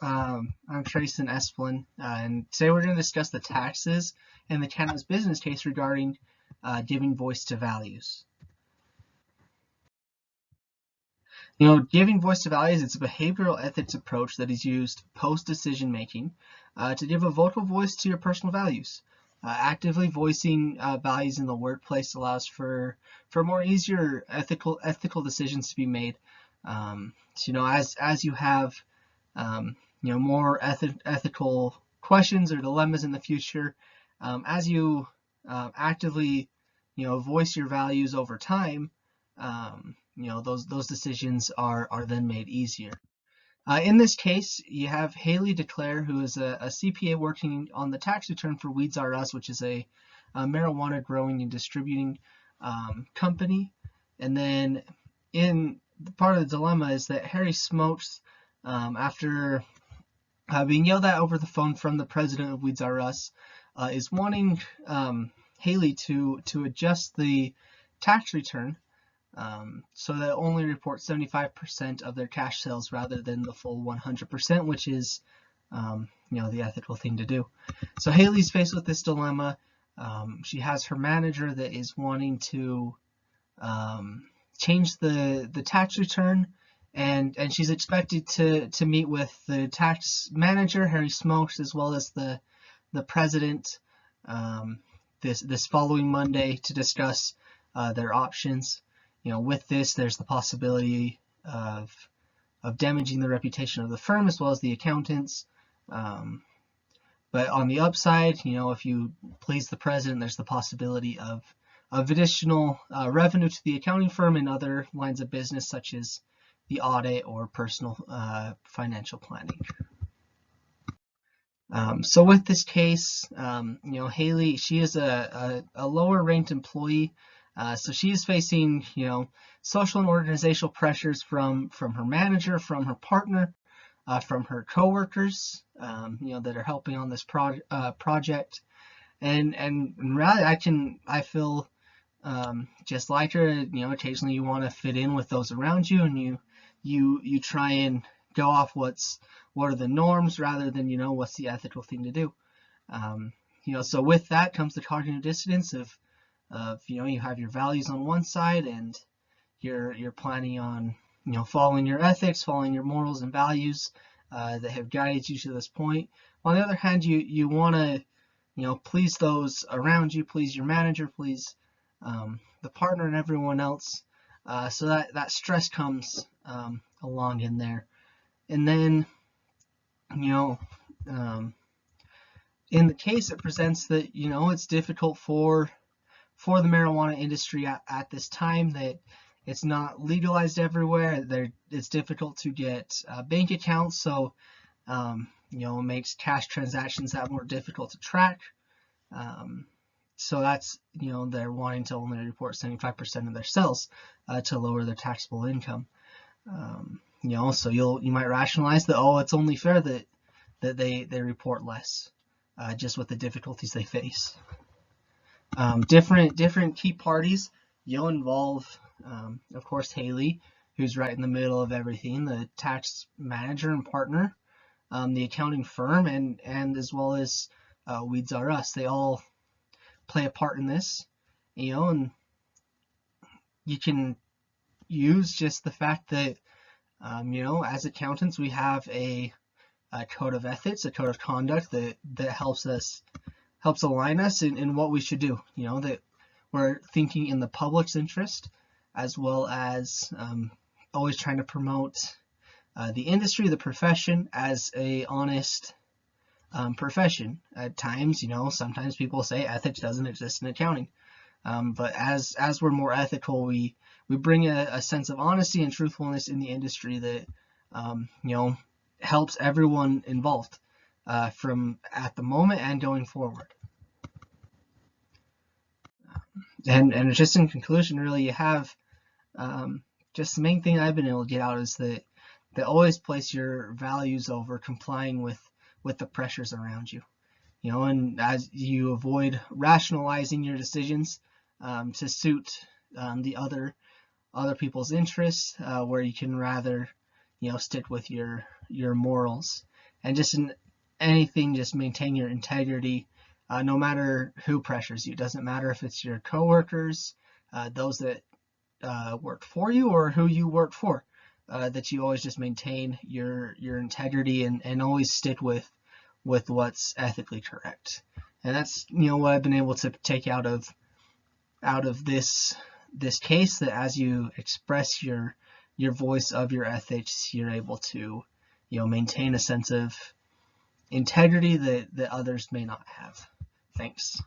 I'm Trace and Esplin, and today we're going to discuss the taxes and the cannabis business case regarding giving voice to values. Giving voice to values, it's a behavioral ethics approach that is used post-decision making to give a vocal voice to your personal values. Actively voicing values in the workplace allows for more easier ethical decisions to be made. As you have more ethical questions or dilemmas in the future, as you actively voice your values over time, those decisions are then made easier. In this case, you have Haley DeClaire, who is a CPA working on the tax return for Weeds R Us, which is a marijuana growing and distributing company. And then in part of the dilemma is that Harry Smokes, after being yelled at over the phone from the president of Weeds R Us, is wanting Haley to adjust the tax return so that only report 75% of their cash sales rather than the full 100%, which is the ethical thing to do. So Haley's faced with this dilemma. She has her manager that is wanting to change the tax return, and she's expected to meet with the tax manager, Harry Smokes, as well as the president this following Monday to discuss their options. With this, there's the possibility of damaging the reputation of the firm as well as the accountants. But on the upside, if you please the president, there's the possibility of additional revenue to the accounting firm in other lines of business, such as the audit or personal financial planning. So with this case, Haley, she is a lower ranked employee. So she is facing, social and organizational pressures from her manager, from her partner, from her coworkers, that are helping on this project. And really, I feel just like her. Occasionally you want to fit in with those around you, and you try and go off what are the norms rather than what's the ethical thing to do. So with that comes the cognitive dissonance of you have your values on one side, and you're planning on following your ethics, following your morals and values that have guided you to this point. On the other hand, you want to please those around you, please your manager, please the partner and everyone else, so that stress comes along in there. And then in the case, it presents that it's difficult for the marijuana industry at this time, that it's not legalized everywhere. It's difficult to get bank accounts, so it makes cash transactions that more difficult to track. So that's they're wanting to only report 75% of their sales to lower their taxable income. So you might rationalize that it's only fair that they report less, just with the difficulties they face. Different key parties involve, of course, Haley, who's right in the middle of everything, the tax manager and partner, the accounting firm, and as well as Weeds R Us. They all play a part in this, and you can use just the fact that as accountants we have a code of ethics, a code of conduct that helps align us in what we should do. That we're thinking in the public's interest, as well as always trying to promote the industry, the profession, as a honest profession. At times, sometimes people say ethics doesn't exist in accounting, but as we're more ethical, we bring a sense of honesty and truthfulness in the industry that helps everyone involved, from at the moment and going forward. And just in conclusion, really, you have just the main thing I've been able to get out is that always place your values over complying with the pressures around you. And as you avoid rationalizing your decisions to suit the other people's interests, where you can rather stick with your morals and just in anything, just maintain your integrity, no matter who pressures you. It doesn't matter if it's your coworkers, those that work for you, or who you work for. That you always just maintain your integrity, and always stick with what's ethically correct. And that's what I've been able to take out of this case, that as you express your voice of your ethics, you're able to maintain a sense of integrity that others may not have. Thanks.